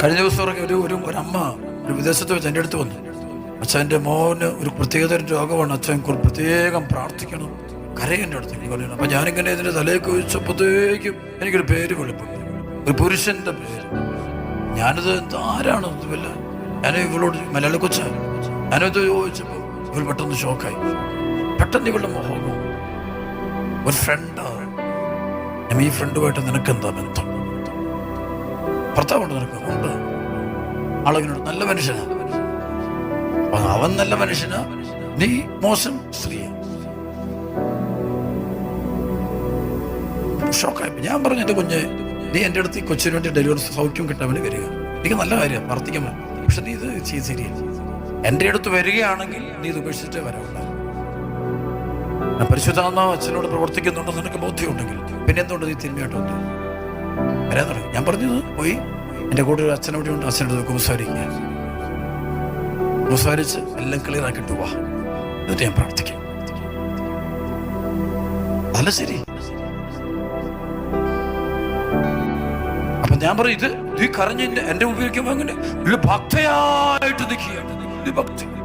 കഴിഞ്ഞ ദിവസം ഒരമ്മ ഒരു വിദേശത്ത് വെച്ച് എൻ്റെ അടുത്ത് വന്നു. അച്ഛൻ്റെ മോന് ഒരു പ്രത്യേകതരം രോഗമാണ്, അച്ഛൻ പ്രത്യേകം പ്രാർത്ഥിക്കണം, കരയേൻ്റെ അടുത്തേക്ക് പറയണം. അപ്പം ഞാനിങ്ങനെ ഇതിൻ്റെ തലേക്ക് വെച്ചപ്പോഴത്തേക്കും എനിക്കൊരു പേര് വെളിപ്പെട്ടു, ഒരു പുരുഷൻ്റെ പേര്. ഞാനിത് ആരാണ് ഇതുമില്ല, ഞാൻ ഇവളോട് മലയാളി കൊച്ച, ഞാനിത് ചോദിച്ചപ്പോൾ ഇവൾ പെട്ടെന്ന് ഷോക്കായി. പെട്ടെന്ന് ഇവളുടെ മുഖം, ഒരു ഫ്രണ്ടാണ്. ഈ ഫ്രണ്ടുമായിട്ട് നിനക്കെന്താ ബന്ധം? ഭർത്താവുണ്ട് നിനക്ക്? ഉണ്ട്. ആളെങ്ങനെ? നല്ല മനുഷ്യനാ. അവൻ നല്ല മനുഷ്യനാ, നീ മോശം സ്ത്രീയാ. ഷോക്കായി. ഞാൻ പറഞ്ഞു, എൻ്റെ കുഞ്ഞ്, നീ എൻ്റെ അടുത്ത് ഈ കൊച്ചിന് വേണ്ടി ഡെലിവറി സൗഖ്യം കിട്ടാൻ വേണ്ടി വരിക, എനിക്ക് നല്ല കാര്യമാണ്, പ്രാർത്ഥിക്കാൻ പറ്റും. പക്ഷെ നീ ഇത് ശരിയല്ല. എൻ്റെ അടുത്ത് വരികയാണെങ്കിൽ നീ ഇത് ഉപേക്ഷിച്ചിട്ടേ വരാവുള്ളൂ. ഞാൻ പരിശുദ്ധാത്മാവ് അച്ഛനോട് പ്രവർത്തിക്കുന്നുണ്ടെന്ന് നിനക്ക് ബോധ്യമുണ്ടെങ്കിൽ പിന്നെ എന്തുകൊണ്ട് നീ തിന്മയായിട്ട് വന്നു വരാൻ തുടങ്ങി? ഞാൻ പറഞ്ഞത് പോയി എൻ്റെ കൂടെ ഒരു അച്ഛനോടെ ഉണ്ട്, അച്ഛനോട് കുമ്പസാരിക്കുക, കുമ്പസാരിച്ച് എല്ലാം ക്ലിയർ ആക്കിയിട്ട് വാ, എന്നിട്ട് ഞാൻ പ്രാർത്ഥിക്കാം. അല്ല ശരി. അപ്പൊ ഞാൻ പറയും, ഇത് കരഞ്ഞ് എന്റെ ഉപയോഗിക്കുമ്പോ അങ്ങനെ ഭക്തയായിട്ട് നിൽക്കുകയാണ്. ഭക്തി